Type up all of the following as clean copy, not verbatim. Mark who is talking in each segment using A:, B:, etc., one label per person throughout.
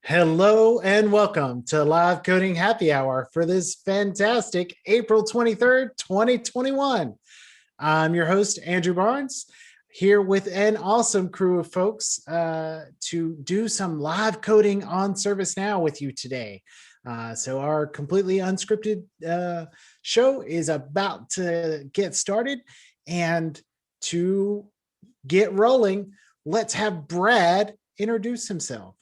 A: Hello and welcome to Live Coding Happy Hour for this fantastic April 23rd, 2021. I'm your host, Andrew Barnes, here with an awesome crew of folks to do some live coding on ServiceNow with you today. So our completely unscripted show is about to get started, and to get rolling, let's have Brad introduce himself.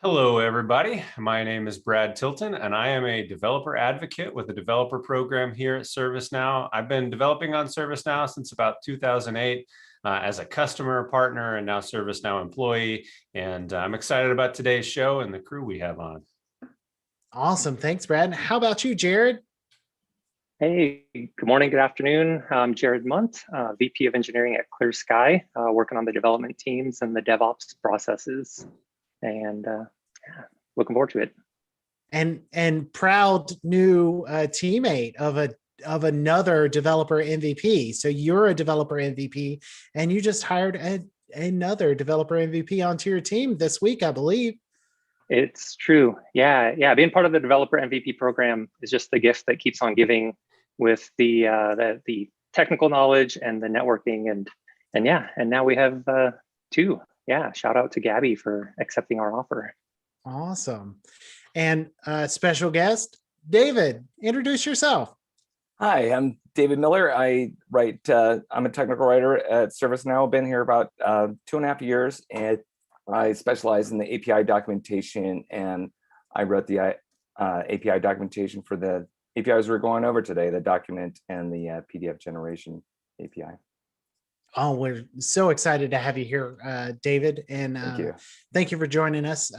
B: Hello, everybody. My name is Brad Tilton, and I am a developer advocate with the developer program here at ServiceNow. I've been developing on ServiceNow since about 2008 as a customer, partner, and now ServiceNow employee. And I'm excited about today's show and the crew we have on.
A: Awesome. Thanks, Brad. How about you, Jared?
C: Hey, good morning, good afternoon. I'm Jared Munt, VP of Engineering at Clear Sky, working on the development teams and the DevOps processes. And looking forward to it.
A: And proud new teammate of another developer MVP. So you're a developer MVP, and you just hired another developer MVP onto your team this week, I believe.
C: It's true. Yeah. Being part of the developer MVP program is just the gift that keeps on giving, with the technical knowledge and the networking, and now we have two. Yeah, shout out to Gabby for accepting our offer.
A: Awesome. And special guest, David, introduce yourself.
D: Hi, I'm David Miller. I'm a technical writer at ServiceNow. Been here about 2.5 years, and I specialize in the API documentation, and I wrote the API documentation for the APIs we're going over today, the document and the PDF generation API.
A: Oh, we're so excited to have you here, David, and thank you for joining us.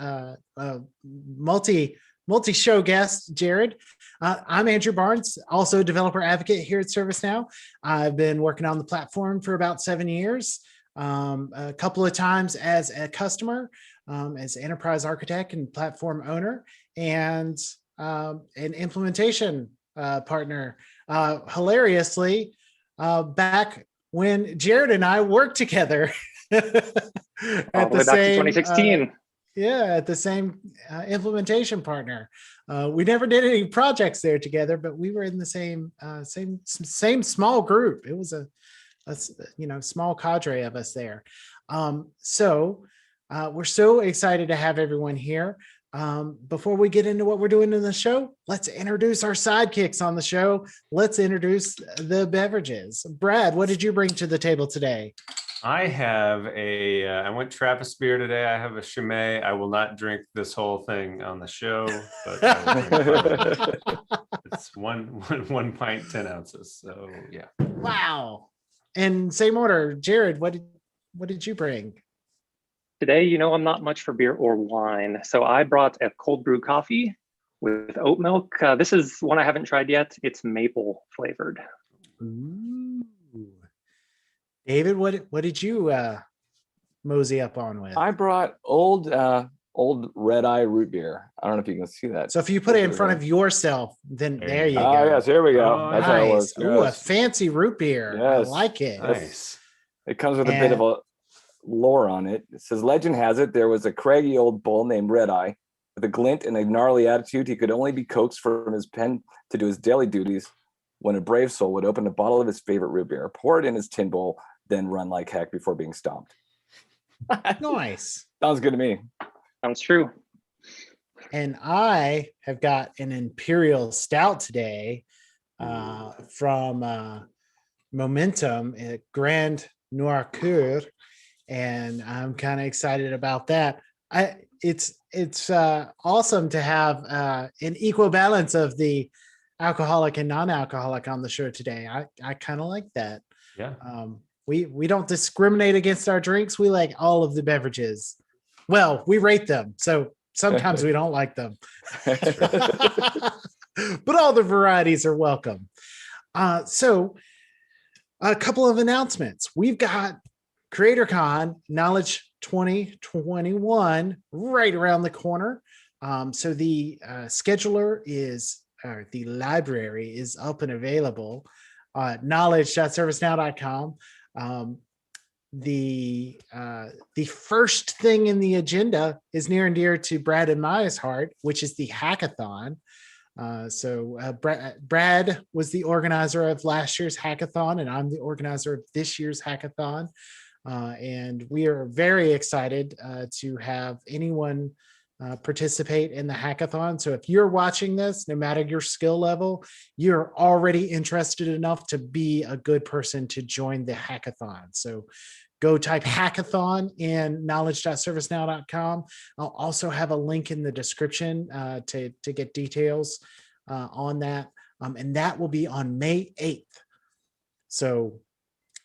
A: Multi-show guest, Jared. I'm Andrew Barnes, also a developer advocate here at ServiceNow. I've been working on the platform for about 7 years, a couple of times as a customer, as enterprise architect and platform owner, and an implementation partner. Hilariously, back when Jared and I worked together at the same 2016. At the same implementation partner. We never did any projects there together, but we were in the same small group. It was a small cadre of us there. So we're so excited to have everyone here. Before we get into what we're doing in the show, let's introduce our sidekicks on the show. Let's introduce the beverages. Brad, what did you bring to the table today?
B: I have I went Trappist beer today. I have a Chimay. I will not drink this whole thing on the show, but it's one pint, 10 ounces. So yeah.
A: Wow. And same order, Jared, what did you bring?
C: Today, I'm not much for beer or wine, so I brought a cold brew coffee with oat milk. This is one I haven't tried yet. It's maple flavored.
A: Ooh. David, what did you mosey up on with?
D: I brought old Old red eye root beer. I don't know if you can see that.
A: So if you put it in front of yourself, then there you
D: Oh,
A: go.
D: yes, here we go.
B: Oh,
D: That's how it
A: Nice.
D: works.
A: Ooh, a
D: Yes.
A: fancy root beer.
D: Yes.
A: I like it.
B: Nice.
D: It comes with a bit of
A: And-
D: a lore on it. It says, legend has it there was a craggy old bull named Red Eye. With a glint and a gnarly attitude, he could only be coaxed from his pen to do his daily duties when a brave soul would open a bottle of his favorite root beer, pour it in his tin bowl, then run like heck before being stomped.
A: Nice.
D: Sounds good to me.
C: Sounds true.
A: And I have got an Imperial Stout today from Momentum at Grand Noir Coeur, and I'm kind of excited about that. It's awesome to have an equal balance of the alcoholic and non-alcoholic on the show today. I kind of like that.
B: Yeah.
A: We don't discriminate against our drinks. We like all of the beverages. Well, we rate them, so sometimes we don't like them. But all the varieties are welcome. So a couple of announcements. We've got CreatorCon Knowledge 2021 right around the corner. So the scheduler is, or the library is up and available at knowledge.servicenow.com. The first thing in the agenda is near and dear to Brad and Maya's heart, which is the hackathon. Brad was the organizer of last year's hackathon, and I'm the organizer of this year's hackathon. And we are very excited to have anyone participate in the hackathon. So if you're watching this, no matter your skill level, you're already interested enough to be a good person to join the hackathon. So go type hackathon in knowledge.servicenow.com. I'll also have a link in the description to get details on that. And that will be on May 8th. So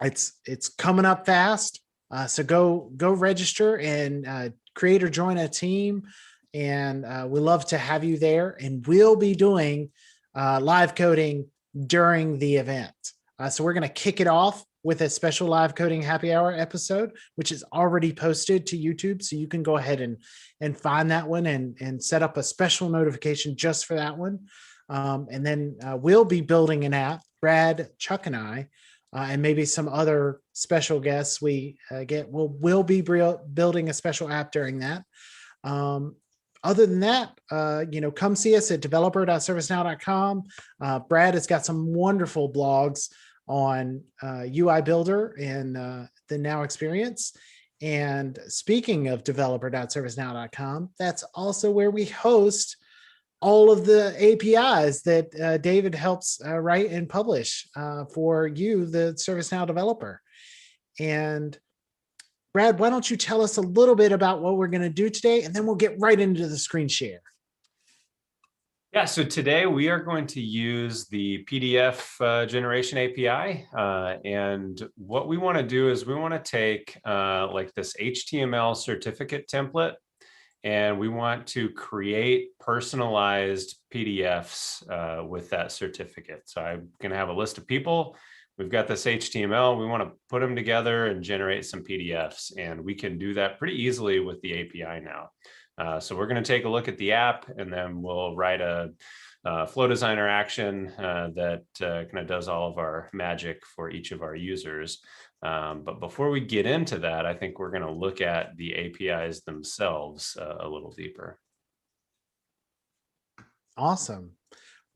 A: it's coming up fast. So go register and create or join a team. And we love to have you there. And we'll be doing live coding during the event. So we're going to kick it off with a special live coding happy hour episode, which is already posted to YouTube. So you can go ahead and find that one and set up a special notification just for that one. And then we'll be building an app, Brad, Chuck, and I, and maybe some other special guests we get. We'll be building a special app during that. Other than that, come see us at developer.servicenow.com. Brad has got some wonderful blogs on UI Builder and the Now experience. And speaking of developer.servicenow.com, that's also where we host all of the APIs that David helps write and publish for you, the ServiceNow developer. And Brad, why don't you tell us a little bit about what we're going to do today, and then we'll get right into the screen share.
B: Yeah, so today we are going to use the PDF generation API. And what we want to do is we want to take like this HTML certificate template, and we want to create personalized PDFs with that certificate. So I'm going to have a list of people. We've got this HTML. We want to put them together and generate some PDFs. And we can do that pretty easily with the API now. So we're going to take a look at the app, and then we'll write a flow designer action that kind of does all of our magic for each of our users. But before we get into that, I think we're going to look at the APIs themselves a little deeper.
A: Awesome.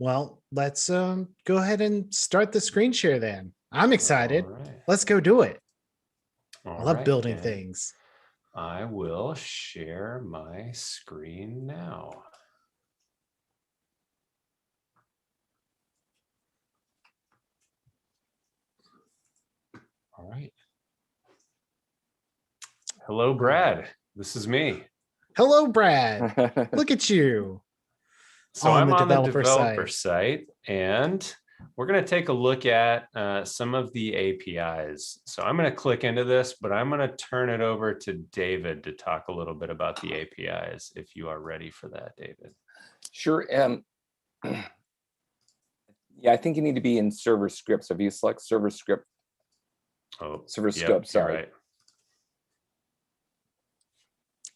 A: Well, let's go ahead and start the screen share then. I'm excited.
B: Right.
A: Let's go do it.
B: All
A: I love
B: right,
A: building
B: and
A: things.
B: I will share my screen now. All right. Hello, Brad. This is me.
A: Hello, Brad. Look at you.
B: So
A: On
B: I'm
A: the
B: on the
A: developer
B: developer site, and we're going to take a look at some of the APIs. So I'm going to click into this, but I'm going to turn it over to David to talk a little bit about the APIs, if you are ready for that, David.
D: Sure. Yeah, I think you need to be in server scripts. If you select server script,
B: Oh,
D: server
B: yep,
D: scope, sorry.
B: you're right.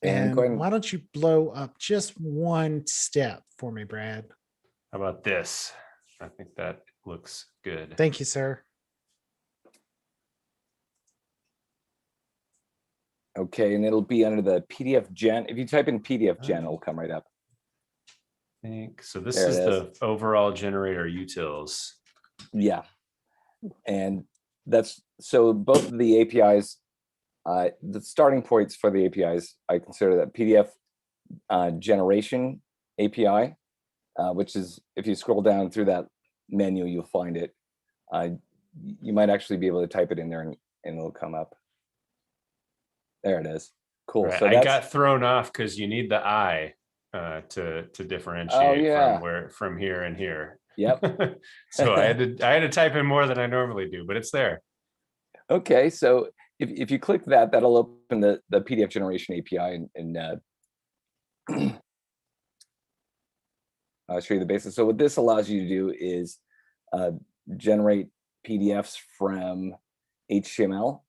A: And
D: go ahead and
A: why don't you blow up just one step for me, Brad?
B: How about this? I think that looks good.
A: Thank you, sir.
D: okay, and it'll be under the PDF Gen. If you type in PDF Gen, it'll come right up.
B: Think so. This
D: There
B: is
D: it
B: the overall generator utils.
D: Yeah, and that's so both of the APIs, the starting points for the APIs, I consider that PDF generation API, which is, if you scroll down through that menu, you'll find it. You might actually be able to type it in there and it'll come up. There it is. Cool.
B: Right.
D: So
B: I
D: that's,
B: got thrown off because you need the I to differentiate
D: yeah.
B: from here and here.
D: Yep.
B: So I had to type in more than I normally do, but it's there.
D: Okay, so if you click that, that'll open the PDF generation API and I'll show you the basics. So what this allows you to do is generate PDFs from HTML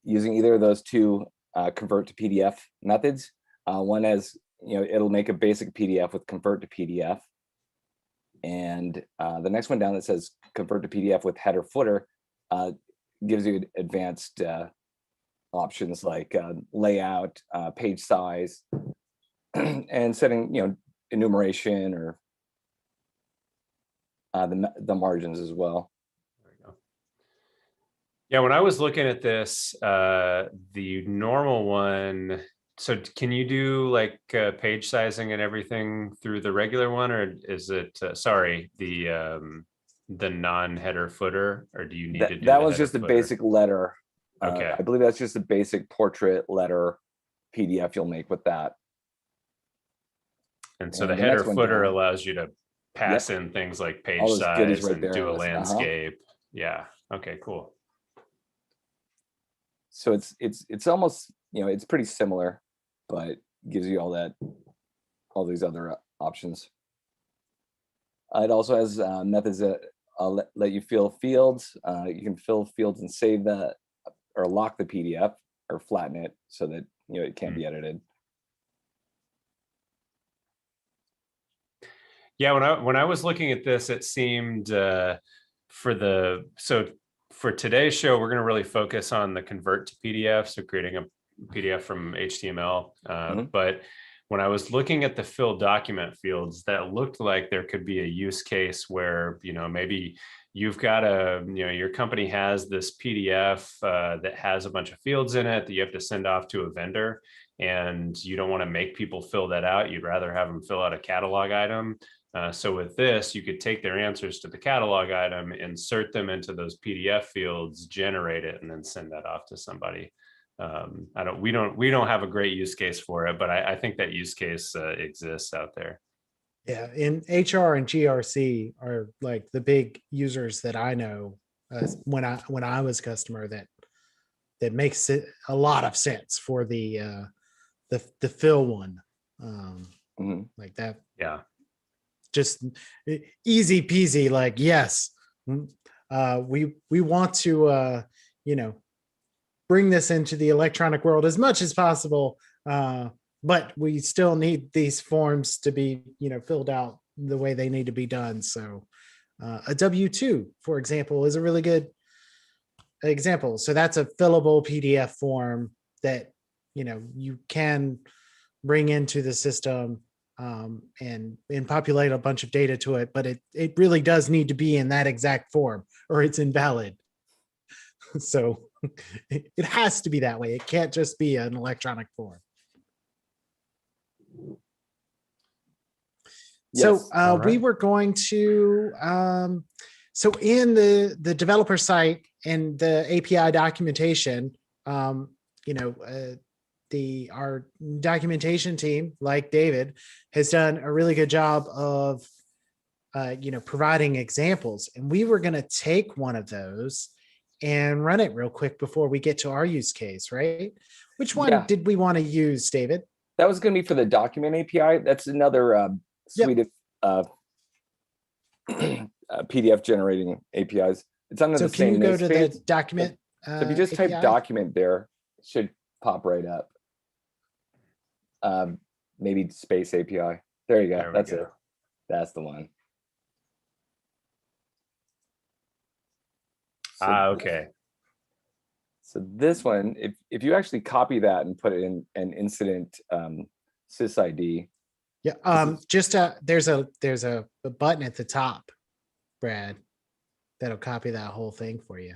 D: using either of those two convert to PDF methods. One as, it'll make a basic PDF with convert to PDF. And the next one down that says convert to PDF with header footer gives you advanced options like layout, page size, and setting, enumeration or the margins as well.
B: There we go. Yeah, when I was looking at this, the normal one, so can you do like page sizing and everything through the regular one, or is it, sorry, the non-header footer, or do you need to do
D: that
B: the
D: was
B: header
D: just a
B: footer?
D: basic letter.
B: Okay.
D: I believe that's just a basic portrait letter PDF you'll make with that.
B: And so
D: And
B: the
D: the
B: header
D: next one
B: footer
D: down.
B: allows you to pass in things like page
D: All those goodies
B: size
D: right
B: and
D: there.
B: do a
D: Uh-huh.
B: landscape. Yeah. Okay, cool.
D: So it's almost, it's pretty similar, but gives you all these other options. It also has methods that let you fill fields. You can fill fields and save that, or lock the PDF or flatten it so that it can't be edited.
B: Yeah, when I was looking at this, it seemed for today's show, we're going to really focus on the convert to PDF, so creating a PDF from HTML. But when I was looking at the fill document fields, that looked like there could be a use case where, maybe you've got your company has this PDF that has a bunch of fields in it that you have to send off to a vendor, and you don't want to make people fill that out. You'd rather have them fill out a catalog item. So with this, you could take their answers to the catalog item, insert them into those PDF fields, generate it, and then send that off to somebody. We don't have a great use case for it, but I think that use case exists out there.
A: Yeah, in HR and GRC are like the big users that I know when I was a customer that makes it a lot of sense for the fill one, like that.
B: Yeah.
A: Just easy peasy, like, yes, we want to bring this into the electronic world as much as possible, but we still need these forms to be filled out the way they need to be done. So a W-2, for example, is a really good example. So that's a fillable PDF form that you can bring into the system and populate a bunch of data to it, but it really does need to be in that exact form or it's invalid. So it has to be that way. It can't just be an electronic form.
D: Yes.
A: So we were going to, so in the developer site and the API documentation, our documentation team, like David, has done a really good job of, providing examples. And we were going to take one of those and run it real quick before we get to our use case, right? Which one did we want to use, David?
D: That was going to be for the document API. That's another suite of PDF generating APIs. It's under the same namespace.
A: Can you go to the document?
D: So if you just type
A: API?
D: document there, it should pop right up. maybe space API. There you go.
B: There we
D: That's
B: go.
D: it. That's the one. So
B: Okay.
D: So this one, if you actually copy that and put it in an incident sysid,
A: Yeah. There's a button at the top, Brad, that'll copy that whole thing for you.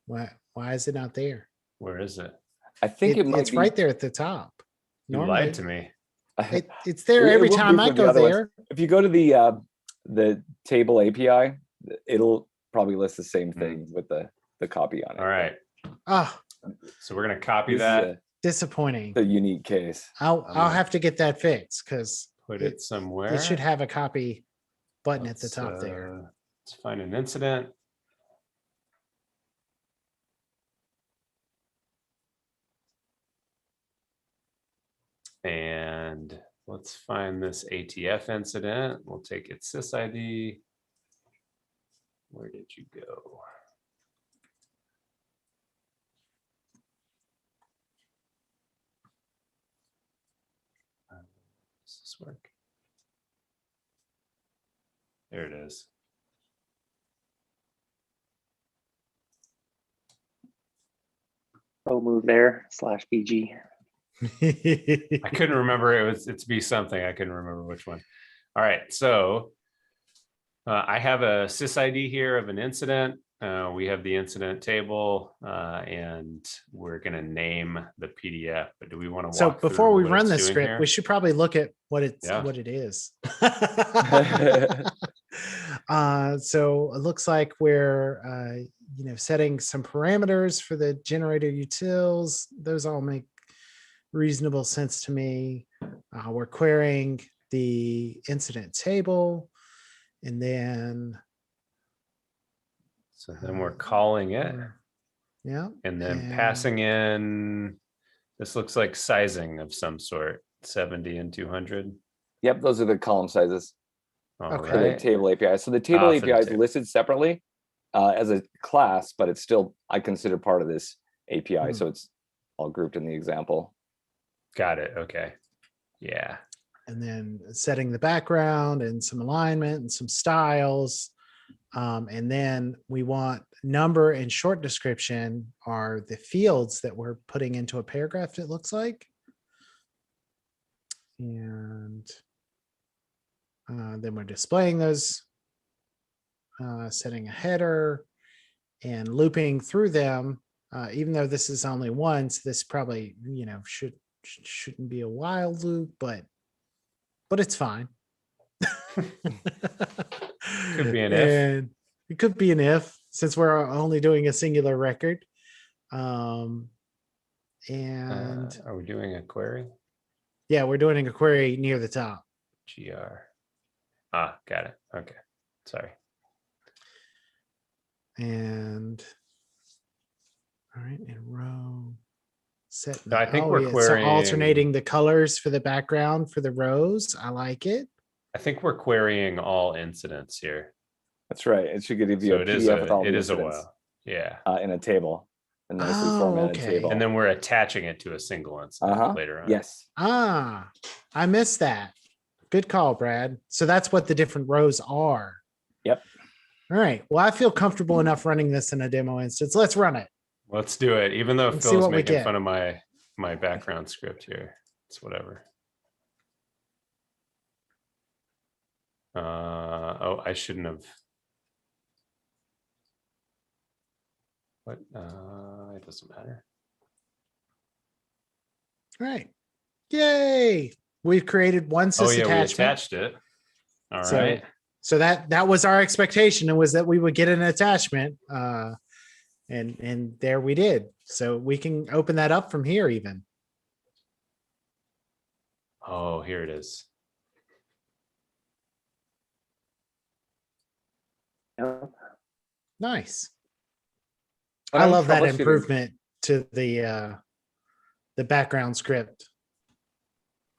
A: Why is it not there?
B: Where is it?
D: I think it might
A: It's
D: be
A: right there at the top.
B: You lied to me.
A: It's there every
D: will
A: time
D: be
A: I
D: for the
A: go
D: other ones.
A: there.
D: If you go to the table API, it'll probably list the same thing with the copy on it.
B: All right.
A: Oh,
B: So we're going to copy
D: This
B: that,
D: is
A: disappointing.
D: the unique case.
A: I'll have to get that fixed because
B: put it somewhere.
A: it should have a copy button at the
B: Let's,
A: top there.
B: Let's find an incident. And let's find this ATF incident. We'll take its sysid. Where did you go? Does this work? There it is.
C: Pro move there /BG.
B: I couldn't remember. It's be something. I couldn't remember which one. All right. So I have a sysid here of an incident. We have the incident table and we're going to name the PDF. But do we want to
A: So
B: walk
A: before
B: through
A: we
B: what
A: run
B: it's
A: this
B: doing
A: script,
B: here?
A: we should probably look at what it is. So it looks like we're setting some parameters for the generator utils. Those all make reasonable sense to me. We're querying the incident table, and then
B: So then we're calling it
A: yeah,
B: and then passing in, this looks like sizing of some sort, 70 and 200.
D: Yep, those are the column sizes
B: All
A: Okay.
D: for the
B: right.
D: table API. So the table
B: for the
D: API is
B: table.
D: listed separately as a class, but it's still, I consider part of this API. So it's all grouped in the example.
B: Got it. Okay. Yeah.
A: and then setting the background and some alignment and some styles. And then we want number and short description are the fields that we're putting into a paragraph, it looks like. And then we're displaying those, setting a header and looping through them. Even though this is only once, this probably, shouldn't be a while loop, but it's fine.
B: Could be an if.
A: And it could be an if, since we're only doing a singular record. And
B: Are we doing a query?
A: yeah, we're doing a query near the top.
B: GR. Ah, got it. Okay. Sorry.
A: And all right, in row set.
B: No, I think we're
A: so
B: querying-
A: alternating the colors for the background for the rows. I like it.
B: I think we're querying all incidents here.
D: That's right. It should give you
B: So
D: a
B: it is
D: PDF with all
B: a, it
D: the
B: is a
D: incidents,
B: well. Yeah.
D: in a table, a nicely
A: Oh,
D: formatted
A: okay.
D: table.
B: And then we're attaching it to a single incident later on.
D: Yes.
A: I missed that. Good call, Brad. So that's what the different rows are.
D: Yep.
A: All right. Well, I feel comfortable enough running this in a demo instance. Let's run it.
B: Let's do it. Even though
A: Let's see
B: Phil's
A: what we
B: making
A: get.
B: fun of my background script here. It's whatever. Oh, I shouldn't have. What? It doesn't matter.
A: All right. Yay. We've created one sys
B: Oh yeah, we
A: attachment.
B: attached it. All right.
A: So that was our expectation. It was that we would get an attachment. And there we did. So we can open that up from here even.
B: Oh, here it is.
A: Nice.
D: When
A: I
D: I'm
A: love that
D: troubleshooting-
A: improvement to the background script.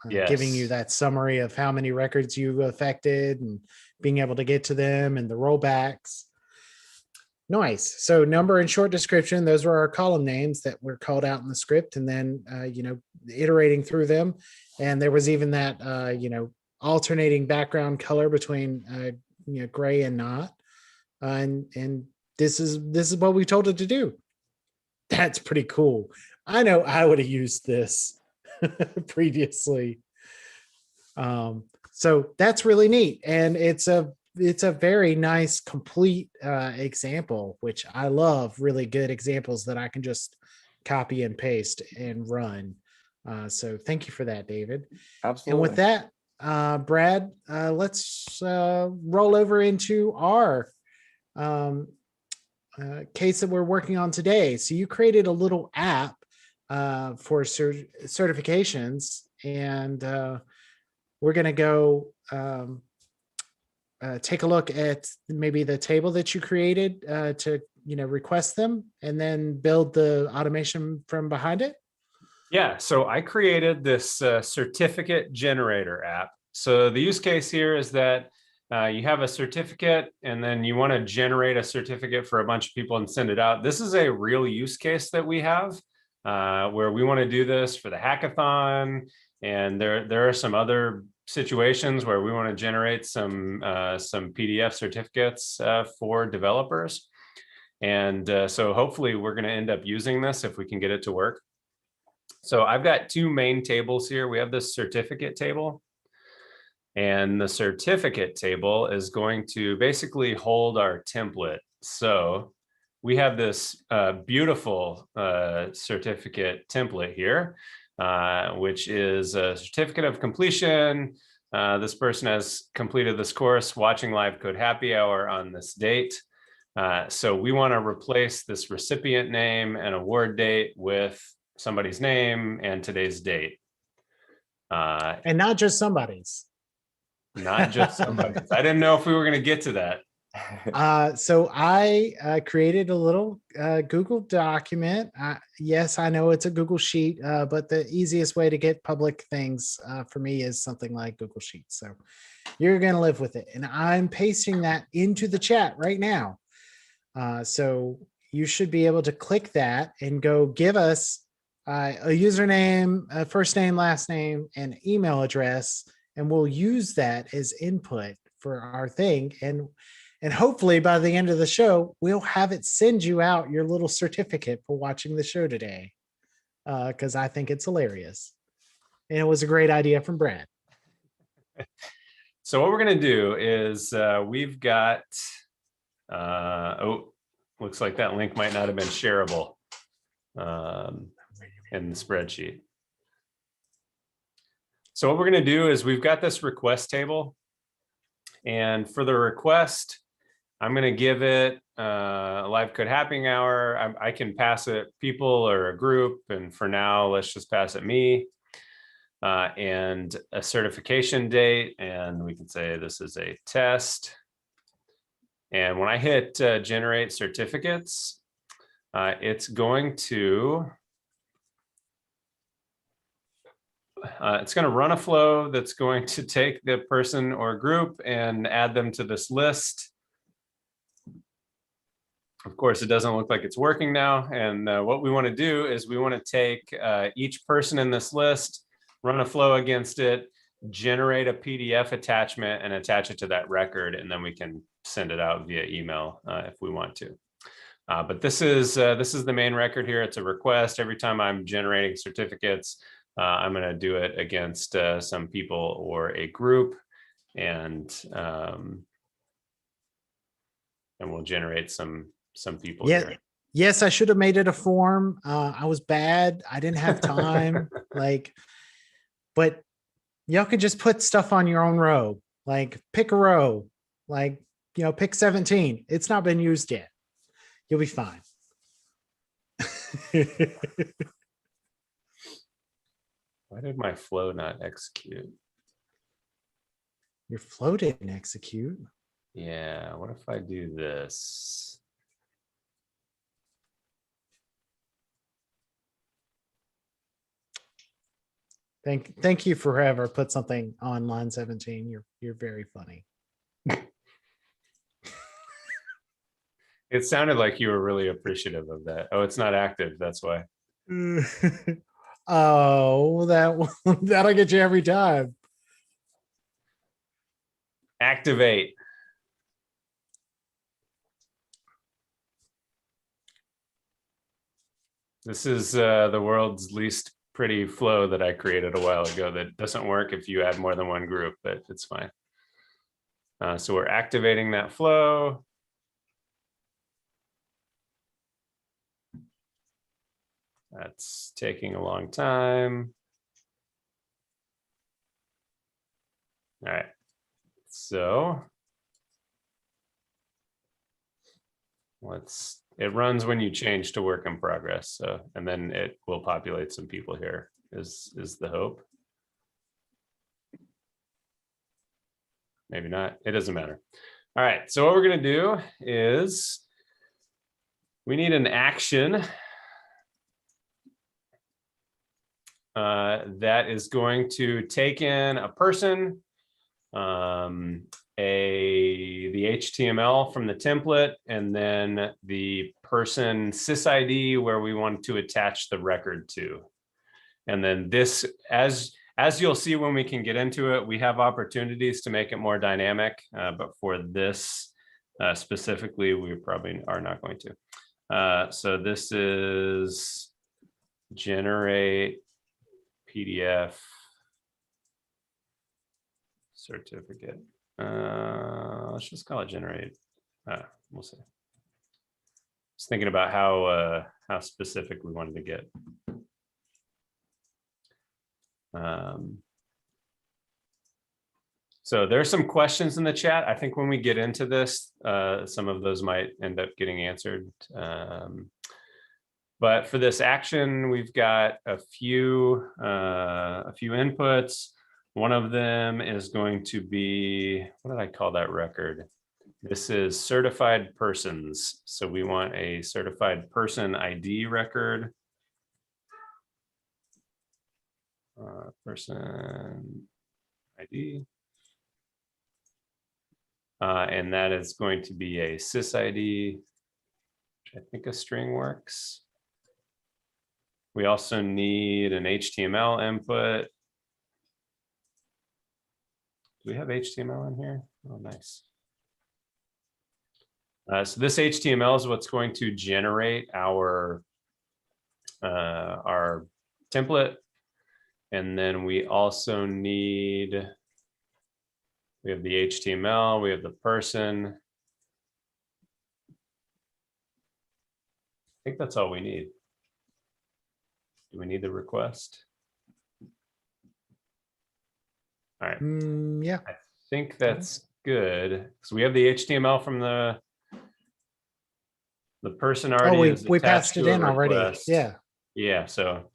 A: Giving you
B: Yes.
A: that summary of how many records you affected and being able to get to them and the rollbacks. Nice. So number and short description, those were our column names that were called out in the script, and then, iterating through them. And there was even that, alternating background color between, gray and not. And this is what we told it to do. That's pretty cool. I know I would have used this previously. So that's really neat. And it's a very nice, complete example, which I love. Really good examples that I can just copy and paste and run. So thank you for that, David.
D: Absolutely.
A: And with that, Brad, let's roll over into our case that we're working on today. So you created a little app for certifications, and we're going to go take a look at maybe the table that you created to request them, and then build the automation from behind it.
B: Yeah, so I created this certificate generator app. So the use case here is that you have a certificate, and then you want to generate a certificate for a bunch of people and send it out. This is a real use case that we have where we want to do this for the hackathon. And there are some other situations where we want to generate some PDF certificates for developers. And so hopefully we're going to end up using this if we can get it to work. So I've got two main tables here. We have this certificate table, and the certificate table is going to basically hold our template. So we have this beautiful certificate template here, which is a certificate of completion. This person has completed this course, watching live code happy hour on this date. So we want to replace this recipient name and award date with somebody's name and today's date.
A: And not just somebody's.
B: Not just somebody's. I didn't know if we were going to get to that.
A: So I created a little Google document. Yes, I know it's a Google Sheet, but the easiest way to get public things for me is something like Google Sheets. So you're going to live with it. And I'm pasting that into the chat right now. So you should be able to click that and go give us a username, a first name, last name, and email address, and we'll use that as input for our thing. And hopefully by the end of the show, we'll have it send you out your little certificate for watching the show today, because I think it's hilarious. And it was a great idea from Brad.
B: So what we're going to do is we've got, looks like that link might not have been shareable in the spreadsheet. So what we're going to do is we've got this request table, and for the request, I'm going to give it a live code happy hour. I can pass it people or a group, and for now, let's just pass it me, and a certification date, and we can say this is a test. And when I hit generate certificates, it's going to run a flow that's going to take the person or group and add them to this list. Of course, it doesn't look like it's working now. And what we want to do is we want to take each person in this list, run a flow against it, generate a PDF attachment, and attach it to that record. And then we can send it out via email if we want to. But this is the main record here. It's a request. Every time I'm generating certificates, I'm going to do it against some people or a group, and we'll generate some people here.
A: Yes, I should have made it a form. I was bad. I didn't have time. But y'all could just put stuff on your own row. Like pick a row. Like, pick 17. It's not been used yet. You'll be fine.
B: Why did my flow not execute?
A: Your flow didn't execute.
B: Yeah, what if I do this?
A: Thank you for whoever put something on line 17. You're very funny.
B: It sounded like you were really appreciative of that. Oh, it's not active. That's why.
A: Oh, that'll get you every time.
B: Activate. This is the world's least pretty flow that I created a while ago that doesn't work if you add more than one group, but it's fine. So we're activating that flow. That's taking a long time. All right, so it runs when you change to work in progress. So, and then it will populate some people here is the hope. Maybe not, it doesn't matter. All right, so what we're gonna do is we need an action that is going to take in a person, the HTML from the template, and then the person sysid where we want to attach the record to. And then this, as you'll see when we can get into it, we have opportunities to make it more dynamic, but for this specifically, we probably are not going to. So this is generate PDF certificate. Let's just call it generate. We'll see. Just thinking about how specific we wanted to get. So there's some questions in the chat. I think when we get into this, some of those might end up getting answered. But for this action, we've got a few inputs. One of them is going to be, what did I call that record? This is certified persons. So we want a certified person ID record. Person ID. And that is going to be a sysid, which I think a string works. We also need an HTML input. Do we have HTML in here? Oh, nice. So this HTML is what's going to generate our template. And then we also need, we have the HTML, we have the person. I think that's all we need. Do we need the request? All right.
A: Yeah.
B: I think that's good. So we have the HTML from the person already.
A: Oh, we passed it in already. Yeah.
B: Yeah. So.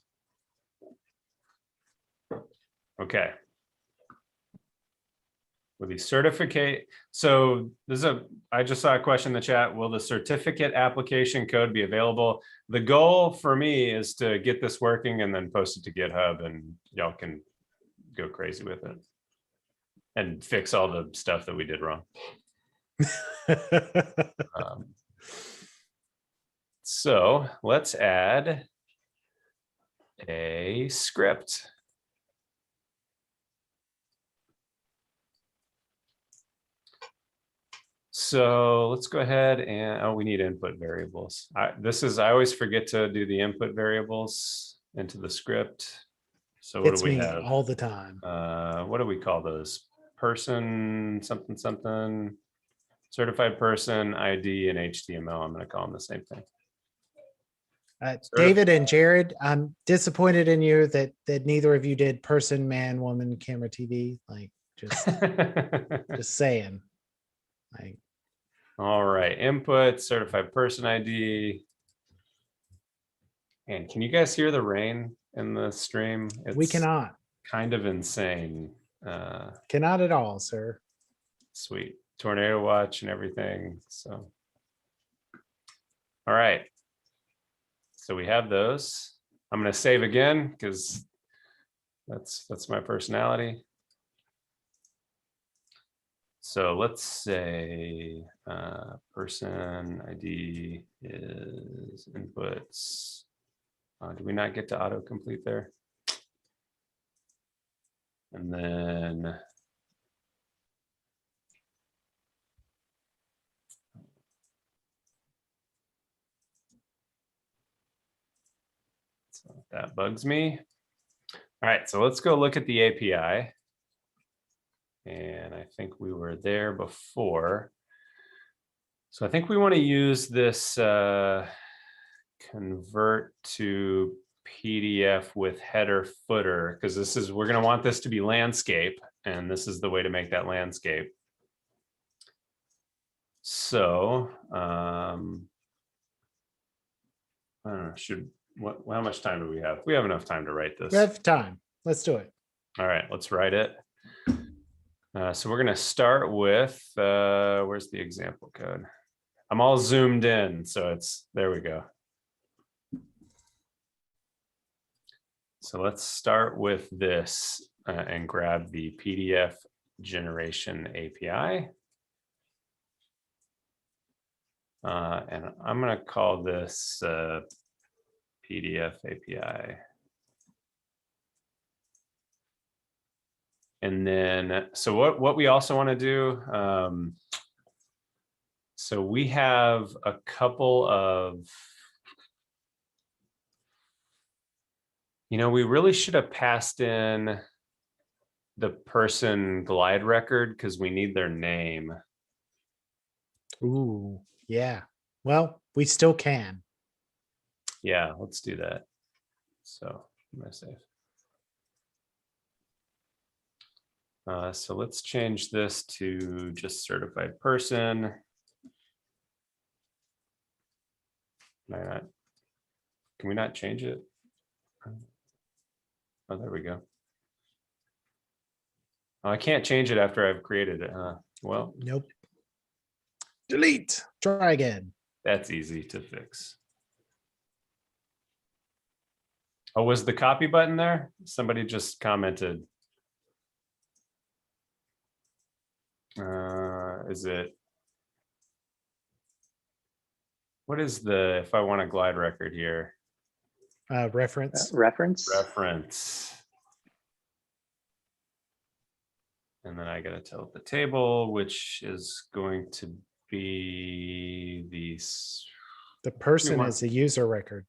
B: Okay. Will the certificate, so I just saw a question in the chat. Will the certificate application code be available? The goal for me is to get this working and then post it to GitHub and y'all can go crazy with it and fix all the stuff that we did wrong. So let's add a script. So let's go ahead and, we need input variables. I always forget to do the input variables into the script. So what do we have?
A: All the time.
B: What do we call those? Person, something, something, certified person, ID, and HTML. I'm going to call them the same thing.
A: David and Jared, I'm disappointed in you that neither of you did person, man, woman, camera, TV. Like just saying. Like.
B: All right, input, certified person ID. And can you guys hear the rain in the stream?
A: We cannot.
B: Kind of insane.
A: Cannot at all, sir.
B: Sweet. Tornado watch and everything. So, all right. So we have those. I'm going to save again because that's my personality. So let's say person ID is inputs. Do we not get to autocomplete there? And then so that bugs me. All right, so let's go look at the API. And I think we were there before. So I think we want to use this convert to PDF with header footer, because we're going to want this to be landscape, and this is the way to make that landscape. So I don't know, how much time do we have? We have enough time to write this.
A: We have time. Let's do it.
B: All right, let's write it. So we're going to start with, where's the example code? I'm all zoomed in, so there we go. So let's start with this and grab the PDF generation API. And I'm going to call this PDF API. And then, so what we also want to do, so we have a couple of, we really should have passed in the person glide record because we need their name.
A: Ooh, yeah. Well, we still can.
B: Yeah, let's do that. So I'm gonna save. So let's change this to just certified person. Can we not change it? Oh, there we go. Oh, I can't change it after I've created it. Well,
A: Nope. Delete. Try again.
B: that's easy to fix. Oh, was the copy button there? Somebody just commented. Is it? What is if I want a glide record here?
A: Reference.
B: Reference. And then I got to tell it the table, which is going to be
A: The person is a user record.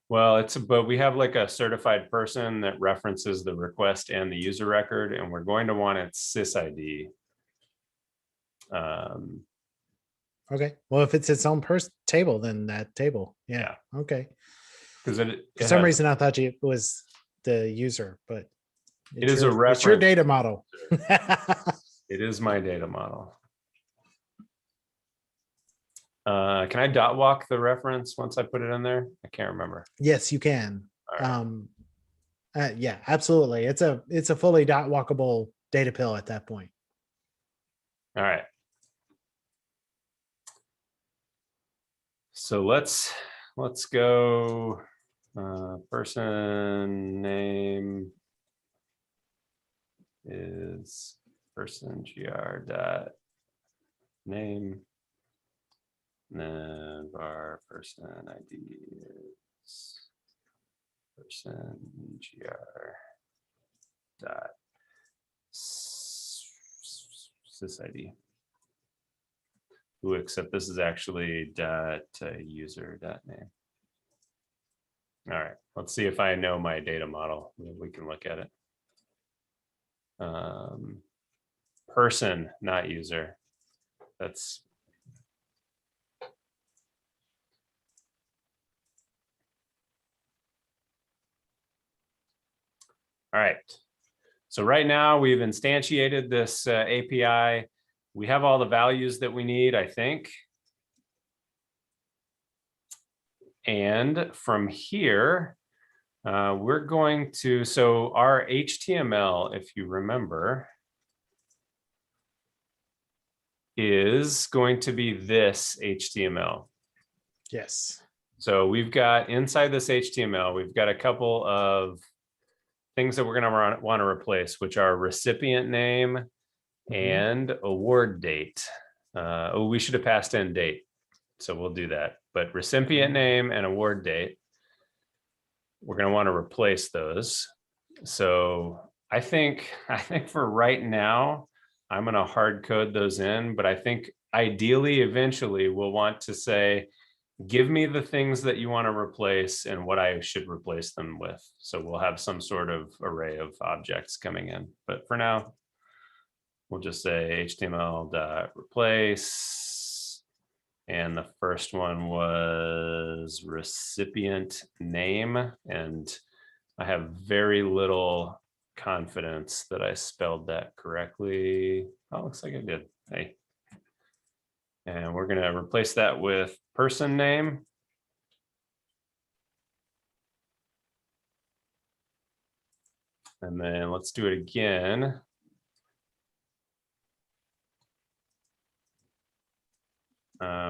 B: Well, but we have like a certified person that references the request and the user record, and we're going to want its sys-ID.
A: Okay. Well, if it's its own table, then that table. Yeah. Okay.
B: Because
A: for some reason I thought it was the user, but
B: it is a reference.
A: It's your data model.
B: It is my data model. Can I dot walk the reference once I put it in there? I can't remember.
A: Yes, you can.
B: Right.
A: Yeah, absolutely. It's a fully dot walkable data pill at that point.
B: All right. So let's go person name is person gr dot name. And then var person ID is person gr dot sys-ID. Ooh, except this is actually dot user dot name. All right, let's see if I know my data model. We can look at it. Person, not user. That's all right. So right now we've instantiated this API. We have all the values that we need, I think. And from here, we're going to, so our HTML, if you remember, is going to be this HTML.
A: Yes.
B: So we've got inside this HTML, we've got a couple of things that we're going to want to replace, which are recipient name and award date. Oh, we should have passed in date. So we'll do that. But recipient name and award date, we're going to want to replace those. So I think for right now, I'm going to hard code those in, but I think ideally, eventually we'll want to say, give me the things that you want to replace and what I should replace them with. So we'll have some sort of array of objects coming in. But for now, we'll just say HTML.replace. And the first one was recipient name. And I have very little confidence that I spelled that correctly. Oh, looks like I did. Hey. And we're going to replace that with person name. And then let's do it again.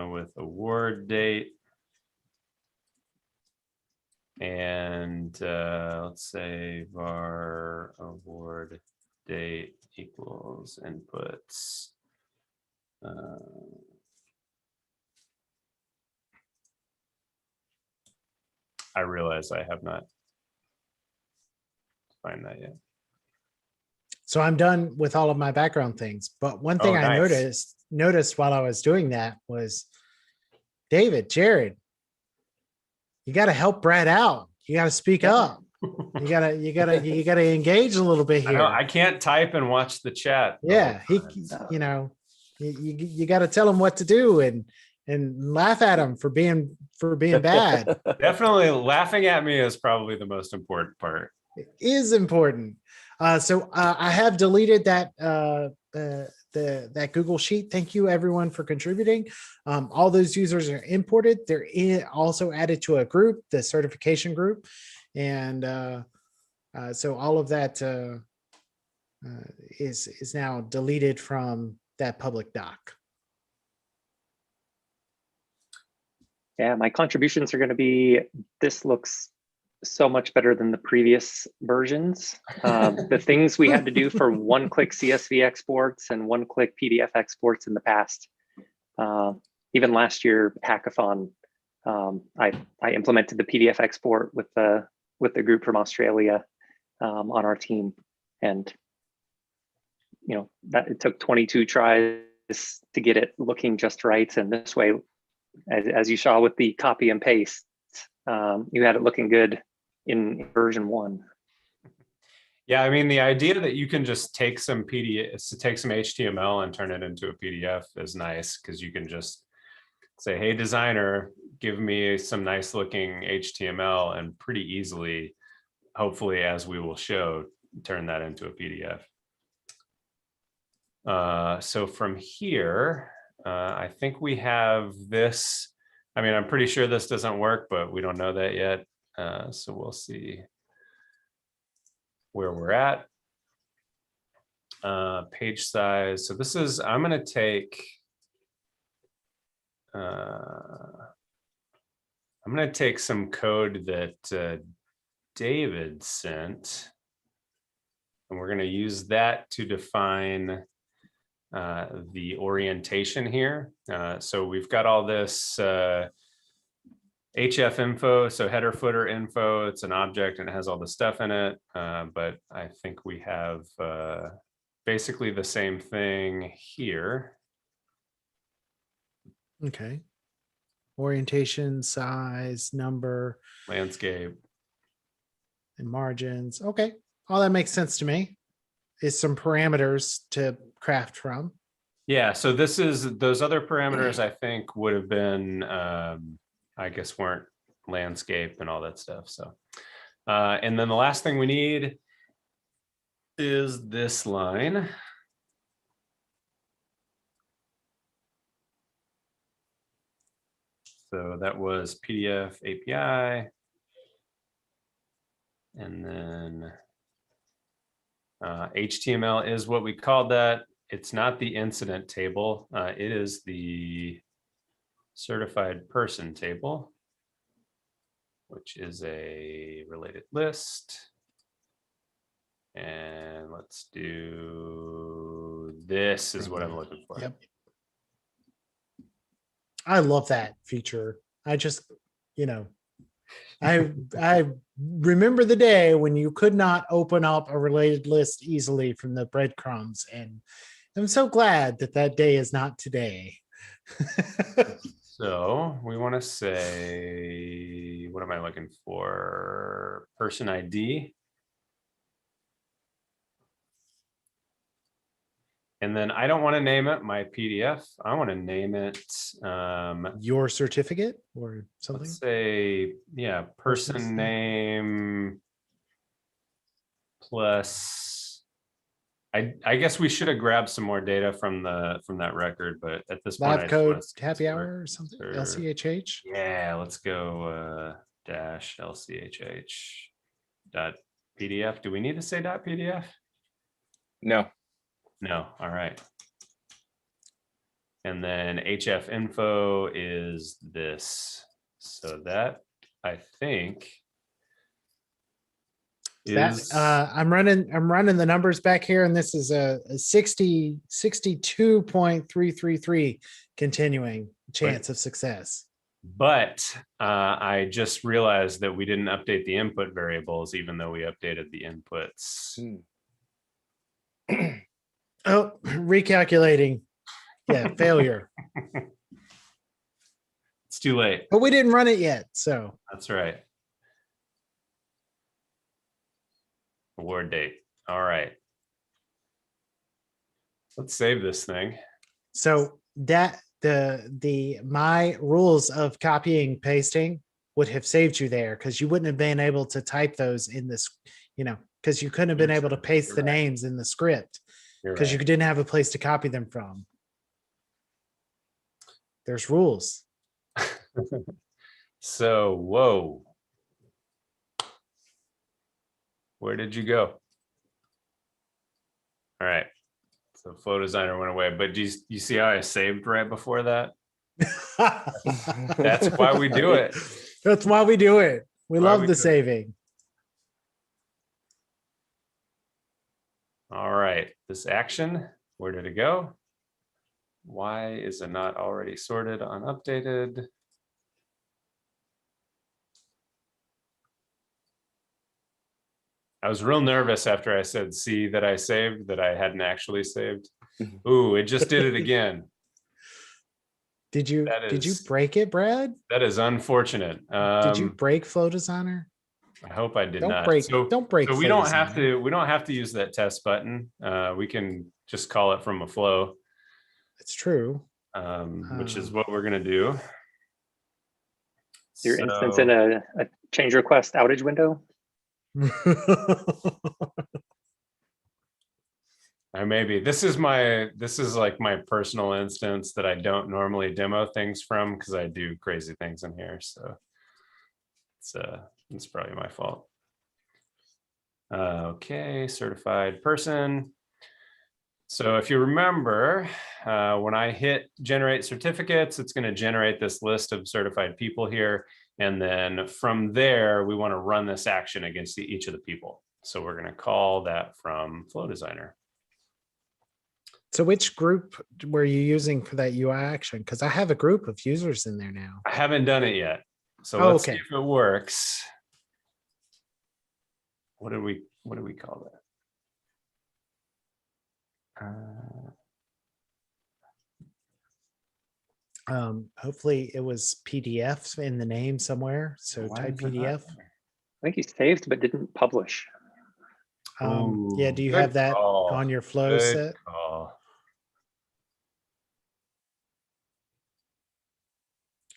B: With award date. And let's say var award date equals inputs. I realize I have not defined that yet.
A: So I'm done with all of my background things. But one thing I noticed while I was doing that was, David, Jared, you got to help Brad out. You got to speak up. You gotta engage a little bit here.
B: I can't type and watch the chat.
A: Yeah, you got to tell him what to do and laugh at him for being bad.
B: Definitely laughing at me is probably the most important part.
A: It is important. So I have deleted that that Google Sheet. Thank you everyone for contributing. All those users are imported. They're also added to a group, the certification group, and so all of that is now deleted from that public doc.
C: Yeah, my contributions are going to be, this looks so much better than the previous versions. The things we had to do for one-click CSV exports and one-click PDF exports in the past. Even last year, hackathon, I implemented the PDF export with the group from Australia on our team, and that it took 22 tries to get it looking just right. And this way, as you saw with the copy and paste, you had it looking good in version 1.
B: Yeah, I mean, the idea that you can just take some HTML and turn it into a PDF is nice, because you can just say, hey, designer, give me some nice looking HTML, and pretty easily, hopefully, as we will show, turn that into a PDF. So from here, I think we have this. I mean, I'm pretty sure this doesn't work, but we don't know that yet. So we'll see where we're at. Page size. So this is, I'm going to take some code that David sent, and we're going to use that to define the orientation here. So we've got all this HF info, so header footer info. It's an object and it has all the stuff in it. But I think we have basically the same thing here.
A: Okay. Orientation, size, number,
B: Landscape,
A: and margins. Okay. All that makes sense to me. Is some parameters to craft from.
B: Yeah, so this is, those other parameters I think would have been, I guess weren't landscape and all that stuff. So, and then the last thing we need is this line. So that was PDF API. And then HTML is what we called that. It's not the incident table. It is the certified person table, which is a related list. And let's do This is what I'm looking for.
A: Yep. I love that feature. I just, I remember the day when you could not open up a related list easily from the breadcrumbs, and I'm so glad that that day is not today.
B: So we want to say, what am I looking for? Person ID. And then I don't want to name it my PDF. I want to name it
A: Your certificate or something.
B: let's say, yeah, person name plus. I guess we should have grabbed some more data from that record, but at this point,
A: Live code happy hour or something. LCHH.
B: Yeah, let's go dash LCHH dot PDF. Do we need to say dot PDF?
D: No.
B: No. All right. And then HF info is this. So that I think is
A: I'm running the numbers back here, and this is a 62.333 continuing chance of success.
B: But I just realized that we didn't update the input variables, even though we updated the inputs.
A: Oh, recalculating. Yeah, failure.
B: It's too late.
A: But we didn't run it yet, so.
B: That's right. Award date. All right. Let's save this thing.
A: So that my rules of copying pasting would have saved you there, because you wouldn't have been able to type those in this, because you couldn't have been able to paste the names in the script because you didn't have a place to copy them from. There's rules.
B: So, whoa. Where did you go? All right. So Flow Designer went away, but do you see how I saved right before that? That's why we do it.
A: That's why we do it. We love the saving.
B: All right. This action, where did it go? Why is it not already sorted on updated? I was real nervous after I said see that I saved that I hadn't actually saved. Ooh, it just did it again.
A: Did you break it, Brad?
B: That is unfortunate.
A: Did you break Flow Designer?
B: I hope I did
A: don't
B: not.
A: Break,
B: so,
A: don't break.
B: So we don't have to use that test button. We can just call it from a flow.
A: It's true.
B: Which is what we're gonna do.
C: Your instance in a change request outage window.
B: Maybe this is like my personal instance that I don't normally demo things from because I do crazy things in here. So it's probably my fault. Okay, certified person. So if you remember, when I hit generate certificates, it's going to generate this list of certified people here. And then from there, we want to run this action against each of the people. So we're going to call that from Flow Designer.
A: So which group were you using for that UI action? Because I have a group of users in there now.
B: I haven't done it yet. So let's see if it works. What do we call that?
A: Hopefully it was PDF in the name somewhere. So type PDF.
C: I think you saved but didn't publish.
A: Yeah, do you have that on your flow set?